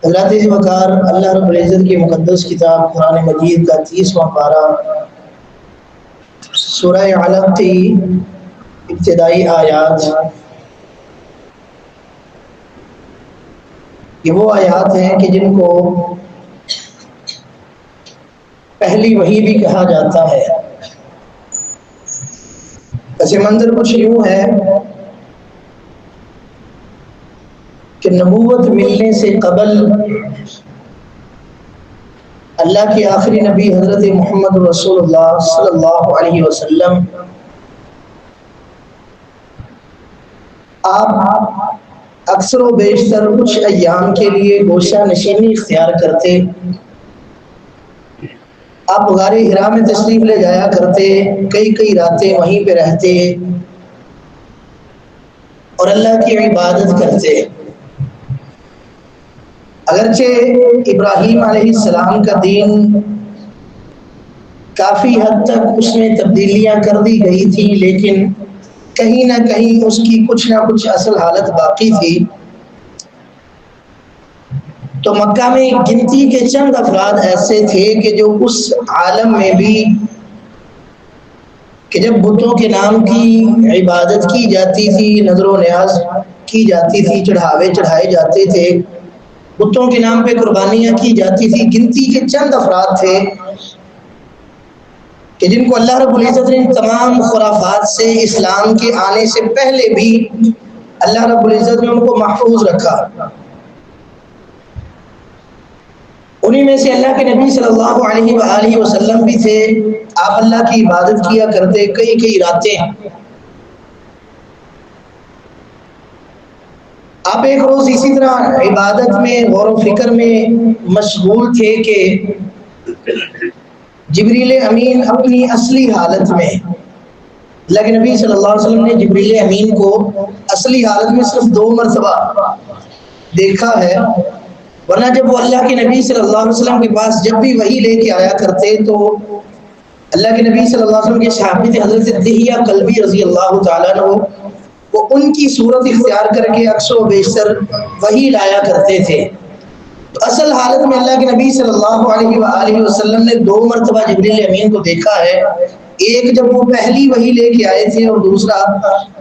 حضرات وقار، اللہ رب العزت کی مقدس کتاب قرآن مجید کا 30واں پارہ سورہ علق کی ابتدائی آیات، یہ وہ آیات ہیں کہ جن کو پہلی وحی بھی کہا جاتا ہے۔ پس منظر کچھ یوں ہے کہ نبوت ملنے سے قبل اللہ کے آخری نبی حضرت محمد رسول اللہ صلی اللہ علیہ وسلم آپ اکثر و بیشتر کچھ ایام کے لیے گوشہ نشینی اختیار کرتے، آپ غار حرا میں تشریف لے جایا کرتے، کئی راتیں وہیں پہ رہتے اور اللہ کی عبادت کرتے۔ اگرچہ ابراہیم علیہ السلام کا دین کافی حد تک اس میں تبدیلیاں کر دی گئی تھی، لیکن کہیں نہ کہیں اس کی کچھ نہ کچھ اصل حالت باقی تھی۔ تو مکہ میں گنتی کے چند افراد ایسے تھے کہ جو اس عالم میں بھی کہ جب بتوں کے نام کی عبادت کی جاتی تھی، نظر و نیاز کی جاتی تھی، چڑھاوے چڑھائے جاتے تھے، بتوں کے نام پہ قربانیاں کی جاتی تھی، گنتی کے چند افراد تھے کہ جن کو اللہ رب العزت نے تمام خرافات سے، اسلام کے آنے سے پہلے بھی اللہ رب العزت نے ان کو محفوظ رکھا۔ انہی میں سے اللہ کے نبی صلی اللہ علیہ وآلہ وسلم بھی تھے۔ آپ اللہ کی عبادت کیا کرتے کئی راتیں۔ آپ ایک روز اسی طرح عبادت میں غور و فکر میں مشغول تھے کہ جبریل امین اپنی اصلی حالت میں، اللہ کے نبی صلی اللہ علیہ وسلم نے جبریل امین کو اصلی حالت میں صرف 2 مرتبہ دیکھا ہے، ورنہ جب وہ اللہ کے نبی صلی اللہ علیہ وسلم کے پاس جب بھی وحی لے کے آیا کرتے تو اللہ کے نبی صلی اللہ علیہ وسلم کے صحابی تھے حضرت دہیہ کلبی رضی اللہ تعالیٰ عنہ، وہ ان کی صورت اختیار کر کے اکثر و بیشتر وحی لایا کرتے تھے۔ تو اصل حالت میں اللہ کے نبی صلی اللہ علیہ وآلہ وسلم نے 2 مرتبہ جبریل امین کو دیکھا ہے، ایک جب وہ پہلی وحی لے کے آئے تھے، اور دوسرا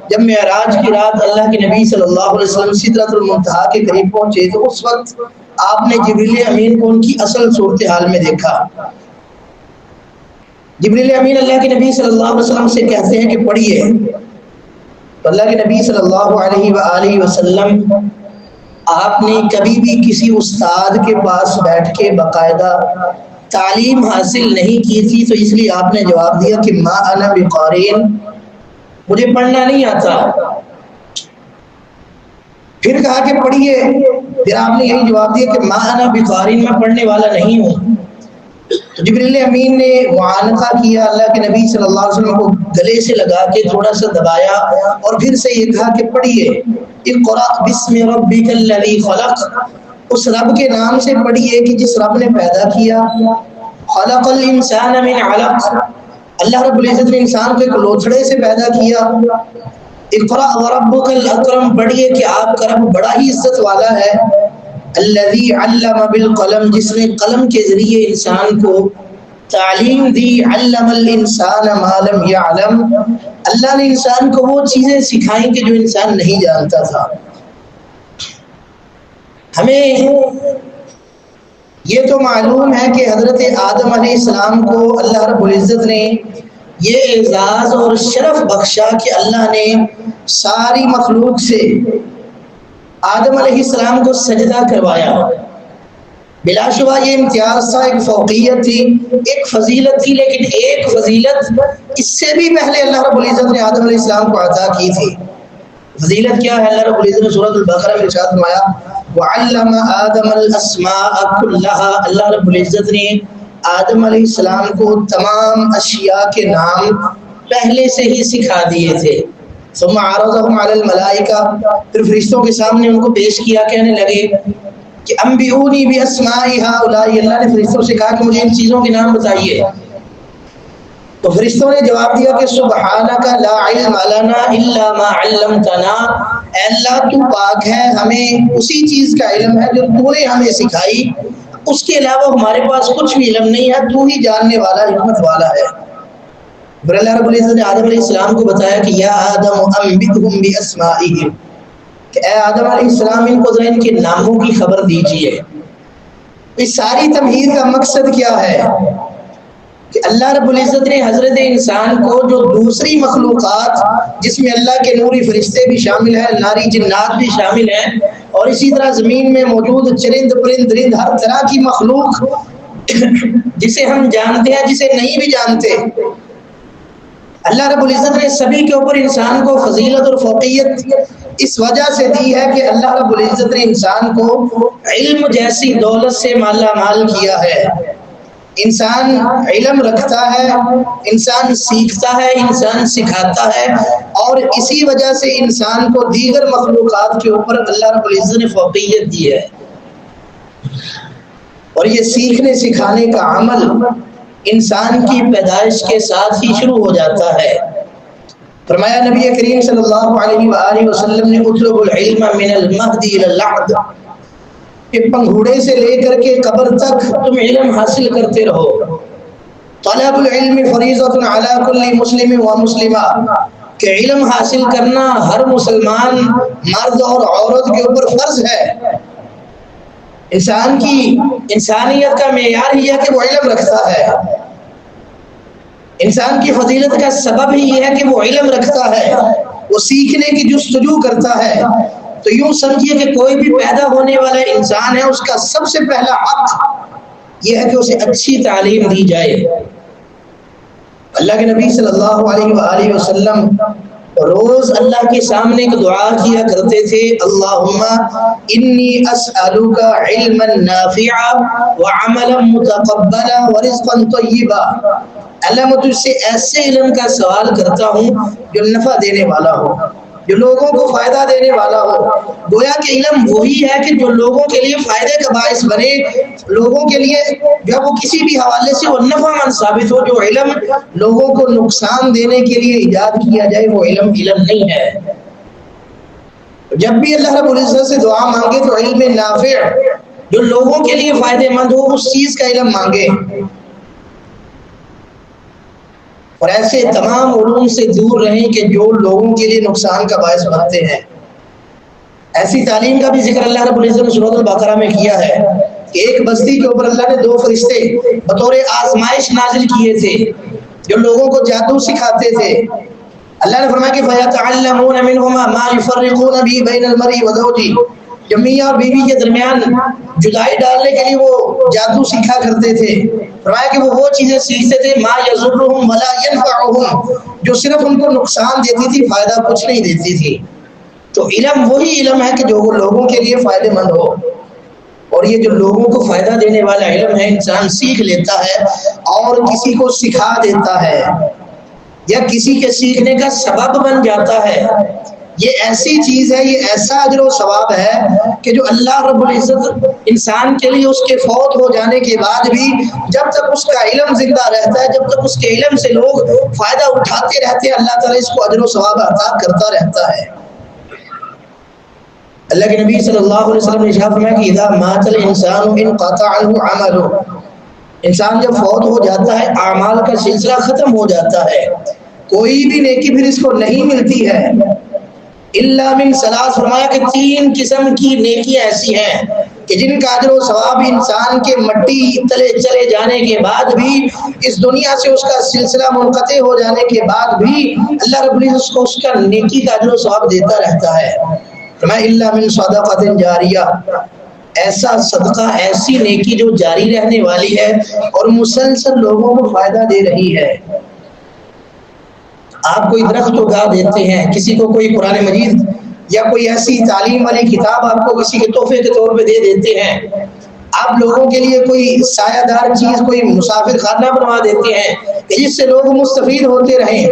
جب معراج کی رات اللہ کے نبی صلی اللہ علیہ وسلم سدرۃ المنتہا کے قریب پہنچے تو اس وقت آپ نے جبریل امین کو ان کی اصل صورتحال میں دیکھا۔ جبریل امین اللہ کے نبی صلی اللہ علیہ وسلم سے کہتے ہیں کہ پڑھیے، تو اللہ کے نبی صلی اللہ علیہ وآلہ وسلم آپ نے کبھی بھی کسی استاد کے پاس بیٹھ کے باقاعدہ تعلیم حاصل نہیں کی تھی، تو اس لیے آپ نے جواب دیا کہ ما انا بقارئ، مجھے پڑھنا نہیں آتا۔ پھر کہا کہ پڑھیے، پھر آپ نے یہی جواب دیا کہ ما انا بقارئ، میں پڑھنے والا نہیں ہوں۔ تو جبریل امین نے معانقہ کیا، اللہ کے نبی صلی اللہ علیہ وسلم کو گلے سے لگا کے تھوڑا سا دبایا اور پھر سے یہ کہا کہ پڑھیے، اقرأ بسم ربک الذی خلق، اس رب کے نام سے پڑھیے کہ جس رب نے پیدا کیا۔ خلق الانسان من علق، اللہ رب العزت نے انسان کو ایک لوتھڑے سے پیدا کیا۔ اقرأ وربک الاکرم، پڑھیے کہ آپ کا رب بڑا ہی عزت والا ہے۔ الذی علم بالقلم، جس نے قلم کے ذریعے انسان کو تعلیم دی۔ علم الانسان ما لم یعلم، اللہ نے انسان کو وہ چیزیں سکھائیں کہ جو انسان نہیں جانتا تھا۔ ہمیں یہ تو معلوم ہے کہ حضرت آدم علیہ السلام کو اللہ رب العزت نے یہ اعزاز اور شرف بخشا کہ اللہ نے ساری مخلوق سے آدم علیہ السلام کو سجدہ کروایا۔ بلا شبہ یہ امتیاز تھا، ایک فوقیت تھی، ایک فضیلت تھی، لیکن ایک فضیلت اس سے بھی پہلے اللہ رب العزت نے آدم علیہ السلام کو عطا کی تھی۔ فضیلت کیا ہے؟ اللہ رب العزت نے سورۃ البقرہ میں ارشاد فرمایا وَعَلَّمَ آدَمَ الْأَسْمَاءَ كُلَّهَا، اللہ رب العزت نے آدم علیہ السلام کو تمام اشیاء کے نام پہلے سے ہی سکھا دیے تھے۔ ثم عرضهم على الملائکہ، پھر فرشتوں کے سامنے ان کو پیش کیا، کہنے لگے کہ انبئونی باسماء هؤلاء، اللہ نے فرشتوں سے کہا کہ مجھے ان چیزوں کے نام بتائیے۔ تو فرشتوں نے جواب دیا کہ سبحانک لا علم لنا الا ما علمتنا، اے اللہ تو پاک ہے، ہمیں اسی چیز کا علم ہے جو تو نے ہمیں سکھائی، اس کے علاوہ ہمارے پاس کچھ بھی علم نہیں ہے، تو ہی جاننے والا حکمت والا ہے۔ پھر اللہ رب العزت نے آدم علیہ السلام کو بتایا کہ یا آدم انبئهم باسمائهم، کہ اے آدم علیہ السلام ان کو ذرا ان کے ناموں کی خبر دیجئے۔ اس ساری تمہید کا مقصد کیا ہے کہ اللہ رب العزت نے حضرت انسان کو جو دوسری مخلوقات جس میں اللہ کے نوری فرشتے بھی شامل ہیں، ناری جنات بھی شامل ہیں، اور اسی طرح زمین میں موجود چرند پرند درند ہر طرح کی مخلوق جسے ہم جانتے ہیں جسے نہیں بھی جانتے، اللہ رب العزت نے سبھی کے اوپر انسان کو فضیلت اور فوقیت اس وجہ سے دی ہے کہ اللہ رب العزت نے انسان کو علم جیسی دولت سے مالا مال کیا ہے۔ انسان علم رکھتا ہے، انسان سیکھتا ہے، انسان سکھاتا ہے، اور اسی وجہ سے انسان کو دیگر مخلوقات کے اوپر اللہ رب العزت نے فوقیت دی ہے۔ اور یہ سیکھنے سکھانے کا عمل انسان کی پیدائش کے ساتھ ہی شروع ہو جاتا ہے۔ فرمایا نبی کریم صلی اللہ علیہ وآلہ وسلم نے اطلب العلم من المہدی الی اللحد، کہ پنگھوڑے سے لے کر کے قبر تک تم علم حاصل کرتے رہو۔ طلب العلم فریضۃ علی کل مسلم و مسلمہ، کہ علم حاصل کرنا ہر مسلمان مرد اور عورت کے اوپر فرض ہے۔ انسان کی انسانیت کا معیار ہی ہے کہ وہ علم رکھتا ہے، انسان کی فضیلت کا سبب ہی یہ ہے کہ وہ علم رکھتا ہے، وہ سیکھنے کی جستجو کرتا ہے۔ تو یوں سمجھیے کہ کوئی بھی پیدا ہونے والا انسان ہے، اس کا سب سے پہلا حق یہ ہے کہ اسے اچھی تعلیم دی جائے۔ اللہ کے نبی صلی اللہ علیہ وآلہ وسلم روز اللہ کے سامنے ایک دعا کیا کرتے تھے، اللہم انی اسألک علما نافعا وعملا متقبلا ورزقا طیبا، اللہ میں تجھ سے ایسے علم کا سوال کرتا ہوں جو نفع دینے والا ہو، جو لوگوں کو فائدہ دینے والا ہو۔ گویا کہ علم وہی ہے کہ جو لوگوں کے لیے فائدے کا باعث بنے، لوگوں کے لیے جب وہ کسی بھی حوالے سے وہ نفع مند ثابت ہو۔ جو علم لوگوں کو نقصان دینے کے لیے ایجاد کیا جائے وہ علم نہیں ہے۔ جب بھی اللہ رب العزت سے دعا مانگے تو علم نافع جو لوگوں کے لیے فائدے مند ہو اس چیز کا علم مانگے، اور ایسے تمام علوم سے دور رہیں کہ جو لوگوں کے لیے نقصان کا باعث بنتے ہیں۔ ایسی تعلیم کا بھی ذکر اللہ رب العزت نے سورۃ البقرہ میں کیا ہے کہ ایک بستی کے اوپر اللہ نے 2 فرشتے بطور آزمائش نازل کیے تھے جو لوگوں کو جادو سکھاتے تھے۔ اللہ نے فرمایا کہ فَيَتَعَلَّمُونَ مِنْهُمَا مَا يُفَرِّقُونَ بِهِ بَيْنَ الْمَرْءِ وَزَوْجِهِ، جو میاں اور بیوی کے درمیان جدائی ڈالنے کے لیے وہ جادو سیکھا کرتے تھے۔ فرمایا کہ وہ چیزیں سیکھتے تھے ما یضرهم ولا ينفعهم، جو صرف ان کو نقصان دیتی تھی، فائدہ کچھ نہیں دیتی تھی۔ تو علم وہی علم ہے کہ جو وہ لوگوں کے لیے فائدہ مند ہو، اور یہ جو لوگوں کو فائدہ دینے والا علم ہے انسان سیکھ لیتا ہے اور کسی کو سکھا دیتا ہے یا کسی کے سیکھنے کا سبب بن جاتا ہے۔ یہ ایسی چیز ہے، یہ ایسا اجر و ثواب ہے کہ جو اللہ رب العزت انسان کے لیے اس کے فوت ہو جانے کے بعد بھی جب تک اس کا علم زندہ رہتا ہے، جب تک اس کے علم سے لوگ فائدہ اٹھاتے رہتے ہیں، اللہ تعالیٰ اس کو اجر و ثواب عطا کرتا رہتا ہے۔ اللہ کے نبی صلی اللہ علیہ وسلم نے ارشاد فرمایا کہ اذا مات الانسان انقطع عنه عمله، انسان جب فوت ہو جاتا ہے اعمال کا سلسلہ ختم ہو جاتا ہے، کوئی بھی نیکی پھر اس کو نہیں ملتی ہے۔ الا من ثلاث، فرمایا کہ 3 قسم کی نیکیاں ایسی ہیں کہ جن کا اجر و ثواب انسان کے مٹی تلے چلے جانے کے بعد بھی، اس دنیا سے اس کا سلسلہ منقطع ہو جانے کے بعد بھی اللہ رب العزت کو اس کا نیکی کا اجر و ثواب دیتا رہتا ہے۔ فرمایا الا من صدقۃ جاریہ، ایسا صدقہ، ایسی نیکی جو جاری رہنے والی ہے اور مسلسل لوگوں کو فائدہ دے رہی ہے۔ آپ کوئی درخت اگا دیتے ہیں، کسی کو کوئی قرآن مجید یا کوئی ایسی تعلیم والی کتاب آپ کو کسی کے تحفے کے طور پہ دے دیتے ہیں، آپ لوگوں کے لیے کوئی سایہ دار چیز، کوئی مسافر خانہ بنوا دیتے ہیں کہ جس سے لوگ مستفید ہوتے رہیں،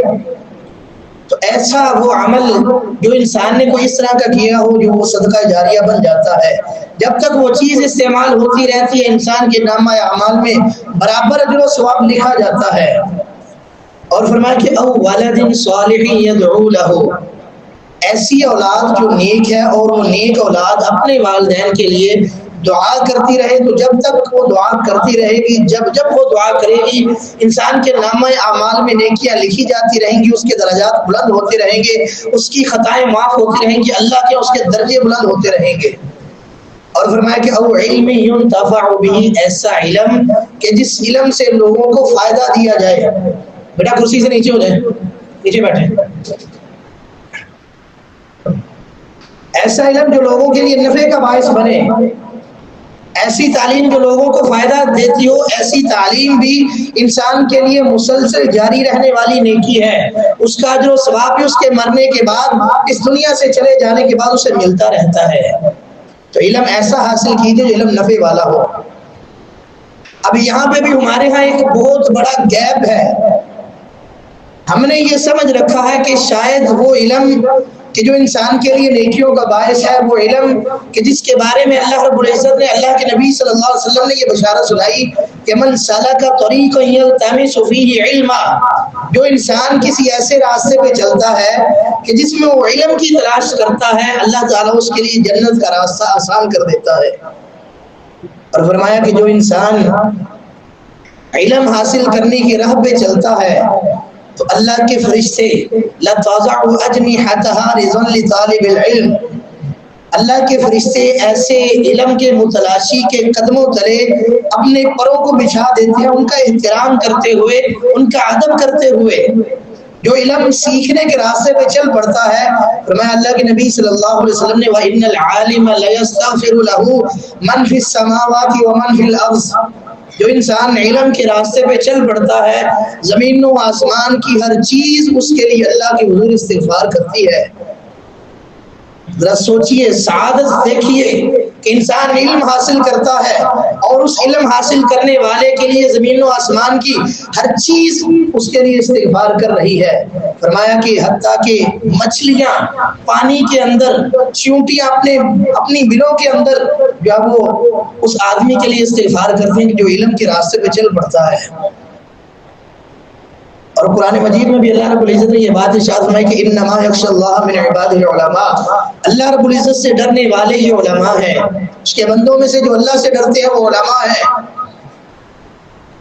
تو ایسا وہ عمل جو انسان نے کوئی اس طرح کا کیا ہو جو وہ صدقہ جاریہ بن جاتا ہے۔ جب تک وہ چیز استعمال ہوتی رہتی ہے انسان کے نامہ اعمال میں برابر اجر و ثواب لکھا جاتا ہے۔ اور فرمایا کہ او ولد صالح یدعو لہ، ایسی اولاد جو نیک ہے اور وہ نیک اولاد اپنے والدین کے لیے دعا کرتی رہے، تو جب تک وہ دعا کرتی رہے گی، جب وہ دعا کرے گی، انسان کے نامہ اعمال میں نیکیاں لکھی جاتی رہیں گی، اس کے درجات بلند ہوتے رہیں گے، اس کی خطائیں معاف ہوتی رہیں گی، اللہ کے اس کے درجے بلند ہوتے رہیں گے۔ اور فرمایا کہ او علم ينتفع به، ایسا علم کہ جس علم سے لوگوں کو فائدہ دیا جائے۔ بیٹا کرسی سے نیچے ہو جائے، نیچے بیٹھے۔ ایسا علم جو لوگوں کے لیے نفع کا باعث بنے، ایسی تعلیم جو لوگوں کو فائدہ دیتی ہو، ایسی تعلیم بھی انسان کے لیے مسلسل جاری رہنے والی نیکی ہے، اس کا جو ثواب بھی اس کے مرنے کے بعد، اس دنیا سے چلے جانے کے بعد اسے ملتا رہتا ہے۔ تو علم ایسا حاصل کیجئے جو علم نفع والا ہو۔ اب یہاں پہ بھی ہمارے ہاں ایک بہت بڑا گیپ ہے، ہم نے یہ سمجھ رکھا ہے کہ شاید وہ علم کہ جو انسان کے لیے نیکیوں کا باعث ہے، وہ علم کہ جس کے بارے میں اللہ رب العزت نے، اللہ کے نبی صلی اللہ علیہ وسلم نے یہ بشارت سنائی کہ من سلک طریقا یلتمس فیہ علما، جو انسان کسی ایسے راستے پہ چلتا ہے کہ جس میں وہ علم کی تلاش کرتا ہے، اللہ تعالیٰ اس کے لیے جنت کا راستہ آسان کر دیتا ہے۔ اور فرمایا کہ جو انسان علم حاصل کرنے کی راہ پہ چلتا ہے تو اللہ کے فرشتے لَتَضَعُ أَجْنِحَتَهَا رِضًا لِطَالِبِ الْعِلْمِ، اللہ کے فرشتے ایسے علم کے متلاشی کے قدموں تلے اپنے پروں کو بچھا دیتے ہیں، ان کا احترام کرتے ہوئے، ان کا ادب کرتے ہوئے۔ جو علم سیکھنے کے راستے پہ چل پڑتا ہے، فرمایا اللہ کے نبی صلی اللہ علیہ وسلم نے وَإِنَّ الْعَالِمَ لَيَسْتَغْفِرُ لَهُ مَنْ فِي السَّمَاوَاتِ وَمَنْ فِي الْأَرْضِ، جو انسان علم کے راستے پہ چل پڑتا ہے، زمین و آسمان کی ہر چیز اس کے لیے اللہ کے حضور استغفار کرتی ہے۔ ذرا سوچئے، سعادت دیکھیے کہ انسان علم حاصل کرتا ہے اور اس علم حاصل کرنے والے کے لیے زمین و آسمان کی ہر چیز اس کے لیے استغفار کر رہی ہے۔ فرمایا کہ حتیٰ کہ مچھلیاں پانی کے اندر، چیونٹیاں اپنی بلوں کے اندر جو ہے وہ اس آدمی کے لیے استغفار کرتے ہیں جو علم کے راستے پہ چل پڑتا ہے۔ اور قرآن مجید میں بھی اللہ رب العزت نے یہ بات ارشاد فرمائی کہ انما یخشی اللہ من عبادہ العلماء، اللہ رب العزت سے ڈرنے والے یہ علماء ہیں، اس کے بندوں میں سے جو اللہ سے ڈرتے ہیں وہ علماء ہیں۔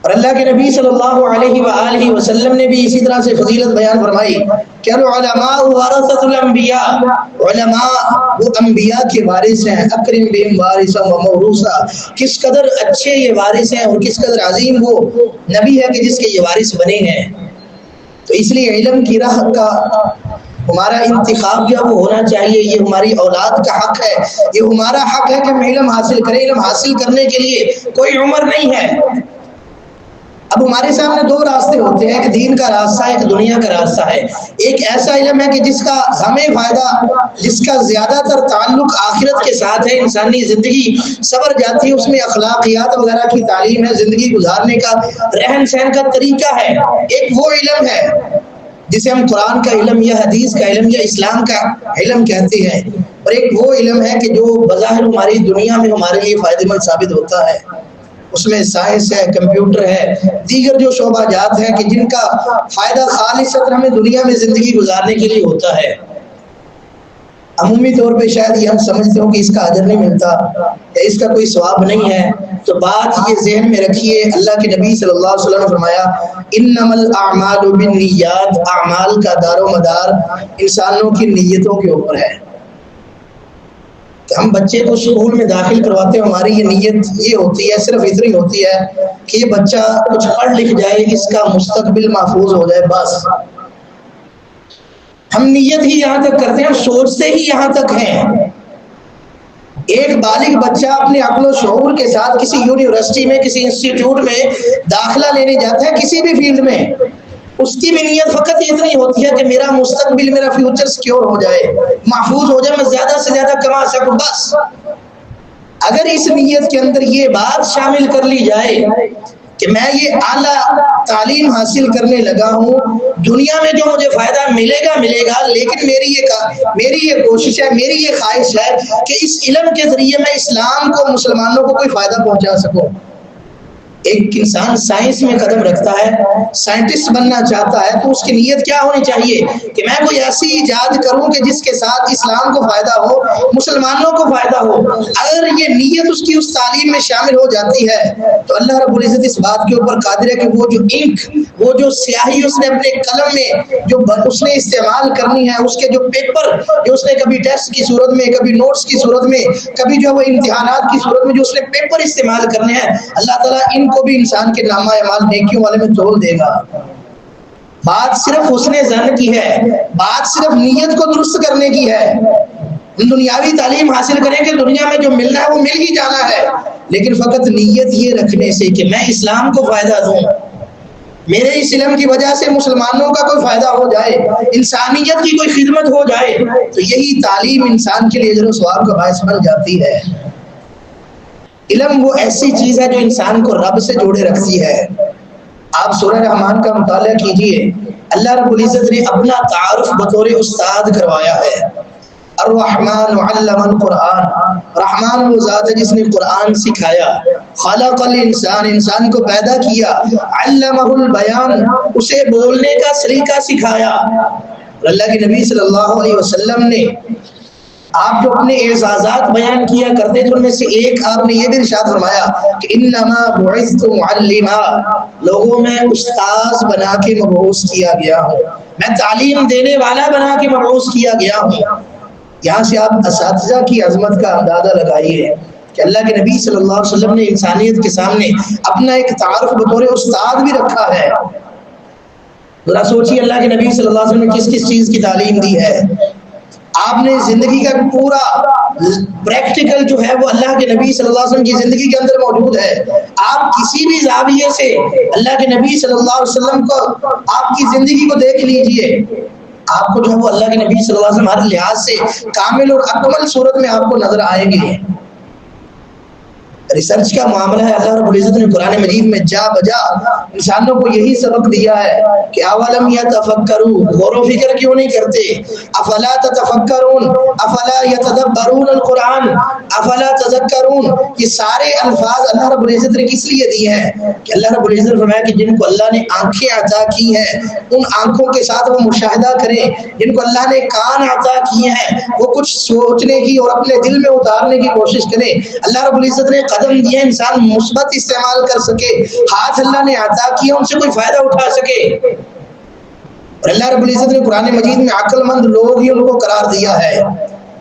اور اللہ کے نبی صلی اللہ علیہ وآلہ وسلم نے بھی اسی طرح سے فضیلت بیان فرمائی کہ العلماء ورثۃ الانبیاء، علماء وہ انبیاء کے وارث ہیں، اکرم بہم وارثا و موروثا، کس قدر اچھے یہ وارث ہیں اور کس قدر عظیم وہ نبی ہے کہ جس کے یہ وارث بنے ہیں۔ تو اس لیے علم کی راہ کا ہمارا انتخاب جو وہ ہونا چاہیے، یہ ہماری اولاد کا حق ہے، یہ ہمارا حق ہے کہ ہم علم حاصل کریں۔ علم حاصل کرنے کے لیے کوئی عمر نہیں ہے۔ اب ہمارے سامنے دو راستے ہوتے ہیں، ایک دین کا راستہ ہے، ایک دنیا کا راستہ ہے۔ ایک ایسا علم ہے کہ جس کا ہمیں فائدہ، جس کا زیادہ تر تعلق آخرت کے ساتھ ہے، انسانی زندگی سنور جاتی ہے، اس میں اخلاقیات وغیرہ کی تعلیم ہے، زندگی گزارنے کا، رہن سہن کا طریقہ ہے۔ ایک وہ علم ہے جسے ہم قرآن کا علم یا حدیث کا علم یا اسلام کا علم کہتے ہیں، اور ایک وہ علم ہے کہ جو بظاہر ہماری دنیا میں ہمارے لیے فائدہ مند ثابت ہوتا ہے۔ اس میں سائنس ہے، کمپیوٹر ہے، دیگر جو شعبہ جات ہیں کہ جن کا فائدہ خالصتاً ہمیں دنیا میں زندگی گزارنے کے لیے ہوتا ہے۔ عمومی طور پہ شاید یہ ہم سمجھتے ہوں کہ اس کا اجر نہیں ملتا یا اس کا کوئی ثواب نہیں ہے، تو بات یہ ذہن میں رکھیے، اللہ کے نبی صلی اللہ علیہ وسلم نے فرمایا انما الاعمال بالنیات، اعمال کا دار و مدار انسانوں کی نیتوں کے اوپر ہے۔ کہ ہم بچے کو اسکول میں داخل کرواتے ہیں، ہماری یہ نیت یہ ہوتی ہے، صرف اتنی ہوتی ہے کہ یہ بچہ کچھ پڑھ لکھ جائے، اس کا مستقبل محفوظ ہو جائے، بس ہم نیت ہی یہاں تک کرتے ہیں، ہم سوچتے ہی یہاں تک ہیں۔ ایک بالغ بچہ اپنے عقل و شعور کے ساتھ کسی یونیورسٹی میں، کسی انسٹیٹیوٹ میں داخلہ لینے جاتا ہے، کسی بھی فیلڈ میں، اس کی بھی نیت فقط اتنی ہوتی ہے کہ میرا مستقبل، میرا فیوچر سیکیور ہو جائے، محفوظ ہو جائے، میں زیادہ سے زیادہ کما سکوں، بس۔ اگر اس نیت کے اندر یہ بات شامل کر لی جائے کہ میں یہ اعلیٰ تعلیم حاصل کرنے لگا ہوں، دنیا میں جو مجھے فائدہ ملے گا، لیکن میری یہ کوشش ہے، میری یہ خواہش ہے کہ اس علم کے ذریعے میں اسلام کو، مسلمانوں کو کوئی فائدہ پہنچا سکوں، ایک انسان سائنس میں قدم رکھتا ہے، سائنٹسٹ بننا چاہتا ہے، تو اس کی نیت کیا ہونی چاہیے کہ میں کوئی ایسی ایجاد کروں کہ جس کے ساتھ اسلام کو فائدہ ہو، مسلمانوں کو فائدہ ہو۔ اگر یہ نیت اس کی اس تعلیم میں شامل ہو جاتی ہے تو اللہ رب العزت اس بات کے اوپر قادر ہے کہ وہ جو انک، وہ جو سیاہی اس نے اپنے قلم میں جو اس نے استعمال کرنی ہے، اس کے جو پیپر جو اس نے کبھی ٹیسٹ کی صورت میں، کبھی نوٹس کی صورت میں، کبھی جو وہ امتحانات کی صورت میں جو اس نے پیپر استعمال کرنے ہیں، اللہ تعالیٰ ان کو بھی انسان کے نامہ اعمال نیکیوں والے میں تول دے گا۔ بات صرف حسن ظن کی ہے، بات صرف نیت کو درست کرنے کی ہے۔ دنیاوی تعلیم حاصل کریں کہ دنیا میں جو ملنا ہے وہ مل ہی جانا ہے، لیکن فقط نیت یہ رکھنے سے کہ میں اسلام کو فائدہ دوں، میرے اس علم کی وجہ سے مسلمانوں کا کوئی فائدہ ہو جائے، انسانیت کی کوئی خدمت ہو جائے، تو یہی تعلیم انسان کے لیے اجر و ثواب کا باعث بن جاتی ہے۔ علم وہ ایسی چیز ہے جو انسان کو رب سے جوڑے رکھتی ہے۔ آپ سورہ رحمان کا مطالعہ کیجئے، اللہ رب العزت نے اپنا تعارف بطور استاد کروایا ہے۔ الرحمن علم القرآن، رحمان وہ ذات ہے جس نے قرآن سکھایا۔ خلق الانسان، انسان کو پیدا کیا۔ علمہ البیان، اسے بولنے کا سلیقہ سکھایا۔ اور اللہ کے نبی صلی اللہ علیہ وسلم نے آپ جو اپنے اعزازات بیان کیا کرتے تھے ان میں سے ایک آپ نے یہ بھی ارشاد فرمایا کہ انما بعثت معلما، لوگوں میں استاذ بنا کے مبعوث کیا گیا ہوں، میں تعلیم دینے والا بنا کے مبعوث کیا گیا ہوں۔ یہاں سے آپ اساتذہ کی عظمت کا اندازہ لگائیے کہ اللہ کے نبی صلی اللہ علیہ وسلم نے انسانیت کے سامنے اپنا ایک تعارف بطور استاد بھی رکھا ہے۔ ذرا سوچیے اللہ کے نبی صلی اللہ علیہ وسلم نے کس کس چیز کی تعلیم دی ہے۔ آپ نے زندگی کا پورا پریکٹیکل جو ہے وہ اللہ کے نبی صلی اللہ علیہ وسلم کی زندگی کے اندر موجود ہے۔ آپ کسی بھی زاویے سے اللہ کے نبی صلی اللہ علیہ وسلم کو آپ کی زندگی کو دیکھ لیجئے، آپ کو جو ہے وہ اللہ کے نبی صلی اللہ علیہ وسلم ہر لحاظ سے کامل اور اکمل صورت میں آپ کو نظر آئیں گے۔ ریسرچ کا معاملہ ہے، اللہ رب العزت نے قرآن مجید میں جا بجا انسانوں کو یہی سبق دیا ہے کہ اولم یتفکروا، غور و فکر کیوں نہیں کرتے؟ افلا تتفکرون، افلا یتدبرون القرآن، افلا تذکرون، یہ سارے الفاظ اللہ رب العزت نے کس لیے دیے ہیں کہ اللہ رب العزت نے فرمایا کہ جن کو اللہ نے آنکھیں عطا کی ہیں ان آنکھوں کے ساتھ وہ مشاہدہ کریں، جن کو اللہ نے کان عطا کیے ہیں وہ کچھ سوچنے کی اور اپنے دل میں اتارنے کی کوشش کریں۔ اللہ رب العزت نے قدم دیا انسان مثبت استعمال کر سکے، ہاتھ اللہ نے عطا کیا ان سے کوئی فائدہ اٹھا سکے۔ اور اللہ رب العزت نے قرآن مجید میں عقل مند لوگ ہی ان کو قرار دیا ہے۔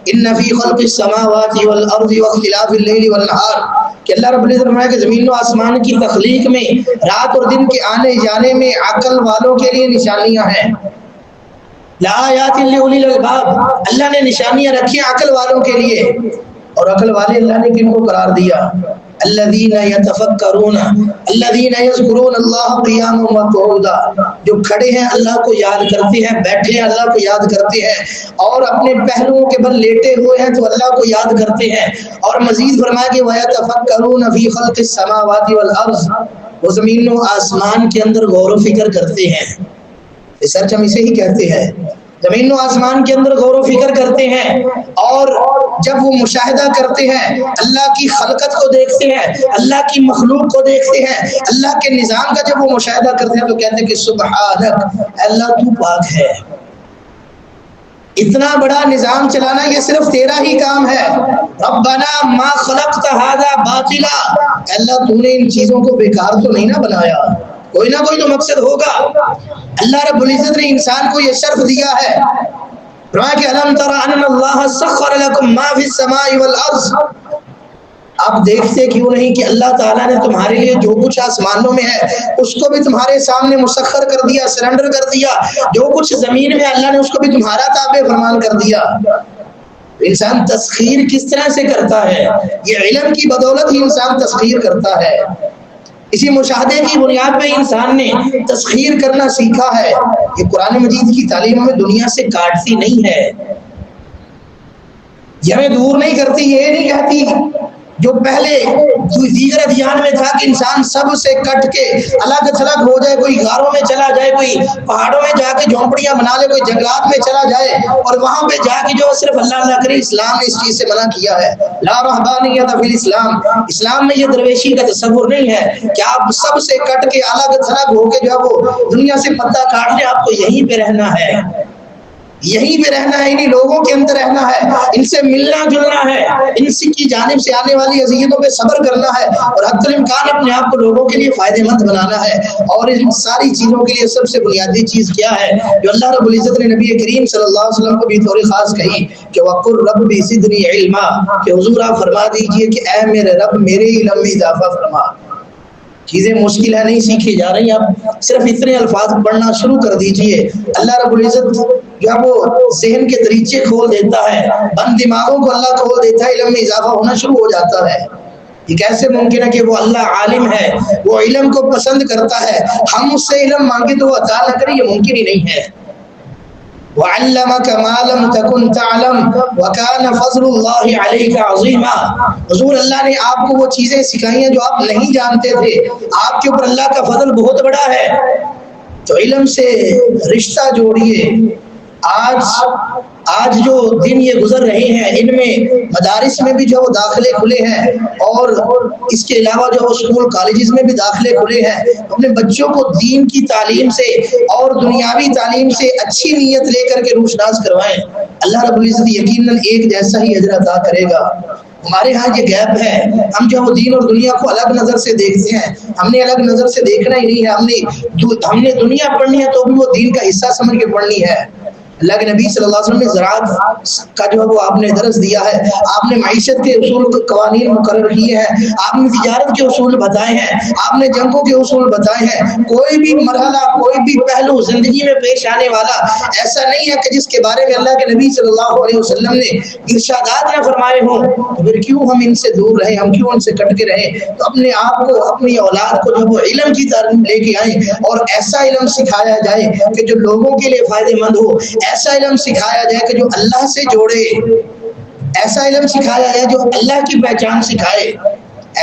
ان فی خلق السماوات والارض واختلاف اللیل والنہار، کہ اللہ رب العزت نے فرمایا کہ زمین و آسمان کی تخلیق میں، رات اور دن کے آنے جانے میں عقل والوں کے لیے نشانیاں ہیں۔ لآیات لأولی الالباب، اللہ نے نشانیاں رکھی عقل والوں کے لیے، اور عقل والے اللہ نے کن کو قرار دیا؟ الذین یتفکرون الذین یذکرون اللہ قیاما وقعودا، جو کھڑے ہیں اللہ کو یاد کرتے ہیں، بیٹھے ہیں اللہ کو یاد کرتے ہیں، اور اپنے پہلوؤں کے بل لیٹے ہوئے ہیں تو اللہ کو یاد کرتے ہیں۔ اور مزید فرمایا کہ وَيَتَفَكَّرُونَ فِي خَلْقِ السَّمَاوَاتِ وَالْأَرْضِ، وہ زمین و آسمان کے اندر غور و فکر کرتے ہیں۔ ریسرچ ہم اسے ہی کہتے ہیں، زمین و آسمان کے اندر غور و فکر کرتے ہیں، اور جب وہ مشاہدہ کرتے ہیں، اللہ کی خلقت کو دیکھتے ہیں، اللہ کی مخلوق کو دیکھتے ہیں، اللہ کے نظام کا جب وہ مشاہدہ کرتے ہیں تو کہتے ہیں کہ سبحانک، اللہ تو پاک ہے، اتنا بڑا نظام چلانا یہ صرف تیرا ہی کام ہے۔ ربنا ما خلقت هذا باطلا، اللہ تو نے ان چیزوں کو بیکار تو نہیں نہ بنایا، کوئی نہ کوئی تو مقصد ہوگا۔ اللہ رب العزت نے انسان کو یہ شرف دیا ہے، فرمایا کہ الم تر ان اللہ سخر لكم ما في السماء والارض، آپ دیکھتے کیوں نہیں کہ اللہ تعالیٰ نے تمہارے لیے جو کچھ آسمانوں میں ہے اس کو بھی تمہارے سامنے مسخر کر دیا، سرنڈر کر دیا، جو کچھ زمین میں اللہ نے اس کو بھی تمہارا تابع فرمان کر دیا۔ انسان تسخیر کس طرح سے کرتا ہے؟ یہ علم کی بدولت ہی انسان تسخیر کرتا ہے۔ اسی مشاہدے کی بنیاد پہ انسان نے تسخیر کرنا سیکھا ہے۔ یہ قرآن مجید کی تعلیم ہمیں دنیا سے کاٹتی نہیں ہے، یہ ہمیں دور نہیں کرتی، یہ نہیں کہتی جو پہلے دیگر ادیان میں تھا کہ انسان سب سے کٹ کے الگ تھلگ ہو جائے، کوئی غاروں میں چلا جائے، کوئی پہاڑوں میں جا کے جھونپڑیاں بنا لے، کوئی جنگلات میں چلا جائے اور وہاں پہ جا کے جو صرف اللہ اللہ کرے، اسلام نے اس چیز سے منع کیا ہے۔ لا رہبانیت فی الاسلام، اسلام میں یہ درویشی کا تصور نہیں ہے کہ آپ سب سے کٹ کے الگ تھلگ ہو کے جو ہے وہ دنیا سے پتہ کاٹ لیں، آپ کو یہیں پہ رہنا ہے، یہیں پہ رہنا ہے، انہی لوگوں کے اندر رہنا ہے، ان سے ملنا جلنا ہے، ان کی جانب سے آنے والی اذیتوں پہ صبر کرنا ہے اور حتی الامکان اپنے آپ کو لوگوں کے لیے فائدہ مند بنانا ہے۔ اور ان ساری چیزوں کے لیے سب سے بنیادی چیز کیا ہے جو اللہ رب العزت نے نبی کریم صلی اللہ علیہ وسلم کو بھی طور خاص کہی کہ وَقُلْ رَبِّ زِدْنِي عِلْمًا، کہ حضور آپ فرما دیجئے کہ اے میرے رب میرے علم میں اضافہ فرما۔ چیزیں مشکل ہے، نہیں سیکھی جا رہی، آپ صرف اتنے الفاظ پڑھنا شروع کر دیجئے، اللہ رب العزت جو ہے وہ ذہن کے دریچے کھول دیتا ہے، بند دماغوں کو اللہ کھول دیتا ہے، علم میں اضافہ ہونا شروع ہو جاتا ہے۔ یہ کیسے ممکن ہے کہ وہ اللہ عالم ہے، وہ علم کو پسند کرتا ہے، ہم اس سے علم مانگے تو وہ عطا نہ کرے، یہ ممکن ہی نہیں ہے۔ وَعَلَّمَكَ مَا لَمْ تَكُنْ تَعْلَمْ وَكَانَ فَضْلُ اللَّهِ عَلَيْكَ عَظِيمًا، حضور اللہ نے آپ کو وہ چیزیں سکھائی ہیں جو آپ نہیں جانتے تھے، آپ کے اوپر اللہ کا فضل بہت بڑا ہے۔ تو علم سے رشتہ جوڑیے۔ آج جو دن یہ گزر رہے ہیں ان میں مدارس میں بھی جو داخلے کھلے ہیں اور اس کے علاوہ جو اسکول کالجز میں بھی داخلے کھلے ہیں، اپنے بچوں کو دین کی تعلیم سے اور دنیاوی تعلیم سے اچھی نیت لے کر کے روشناس کروائیں، اللہ رب العزت یقیناً ایک جیسا ہی اجر عطا کرے گا۔ ہمارے ہاں یہ گیپ ہے، ہم جو دین اور دنیا کو الگ نظر سے دیکھتے ہیں، ہم نے الگ نظر سے دیکھنا ہی نہیں ہے، ہم نے دنیا پڑھنی ہے تو بھی وہ دین کا حصہ سمجھ کے پڑھنی ہے۔ اللہ کے نبی صلی اللہ علیہ وسلم نے زراعت کا جو ہے وہ آپ نے درس دیا ہے، آپ نے معیشت کے اصول قوانین مقرر کیے ہیں، آپ نے تجارت کے اصول بتائے ہیں، آپ نے جنگوں کے اصول بتائے ہیں۔ کوئی بھی مرحلہ، کوئی بھی پہلو زندگی میں پیش آنے والا ایسا نہیں ہے کہ جس کے بارے میں اللہ کے نبی صلی اللہ علیہ وسلم نے ارشادات نہ فرمائے ہوں، تو پھر کیوں ہم ان سے دور رہیں، ہم کیوں ان سے کٹ کے رہیں؟ تو اپنے آپ کو، اپنی اولاد کو جو وہ علم کی تعلیم لے کے آئیں اور ایسا علم سکھایا جائے کہ جو لوگوں کے لیے فائدہ مند ہو، ایسا علم سکھایا جائے کہ جو اللہ سے جوڑے، ایسا علم سکھایا جائے جو اللہ کی پہچان سکھائے۔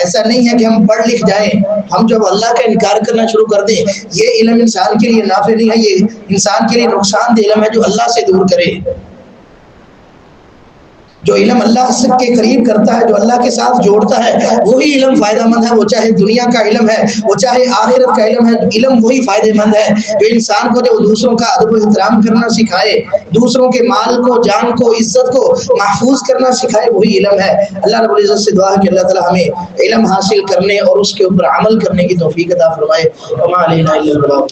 ایسا نہیں ہے کہ ہم پڑھ لکھ جائیں، ہم جب اللہ کا انکار کرنا شروع کر دیں، یہ علم انسان کے لیے نافع نہیں ہے، یہ انسان کے لیے نقصان دہ علم ہے جو اللہ سے دور کرے۔ جو علم اللہ کے قریب کرتا ہے، جو اللہ کے ساتھ جوڑتا ہے، وہی علم فائدہ مند ہے، وہ چاہے دنیا کا علم ہے، وہ چاہے آخرت کا علم ہے، علم وہی فائدہ مند ہے جو انسان کو جو دوسروں کا ادب و احترام کرنا سکھائے، دوسروں کے مال کو، جان کو، عزت کو محفوظ کرنا سکھائے، وہی علم ہے۔ اللہ رب العزت سے دعا ہے کہ اللہ تعالی ہمیں علم حاصل کرنے اور اس کے اوپر عمل کرنے کی توفیق عطا فرمائے۔ وما علینا الا البلاغ۔